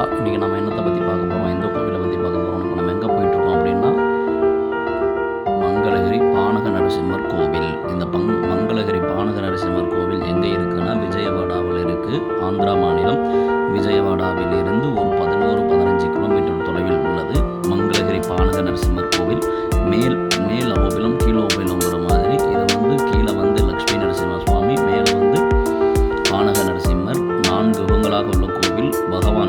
இன்றைக்கி நம்ம என்னத்தை பற்றி பார்க்க போகிறோம், எந்த கோவிலை பற்றி பார்க்க போகிறோம், இப்போ நம்ம எங்கே போயிட்டுருக்கோம் அப்படின்னா மங்களகிரி பானக நரசிம்மர் கோவில். இந்த மங்களகிரி பானக நரசிம்மர் கோவில் எங்கே இருக்குன்னா விஜயவாடாவில் இருக்குது. ஆந்திரா மாநிலம் விஜயவாடாவில் இருந்து ஒரு 11-15 கிலோமீட்டர் தொலைவில் உள்ளது மங்களகிரி பானக நரசிம்மர் கோவில். மேல் அகோபிலம் கீழ் அகோபிலங்கிற மாதிரி இதை கீழே லக்ஷ்மி நரசிம்ம சுவாமி, மேலே பானக நரசிம்மர். 4 யுகங்களாக உள்ள கோவில். பகவான்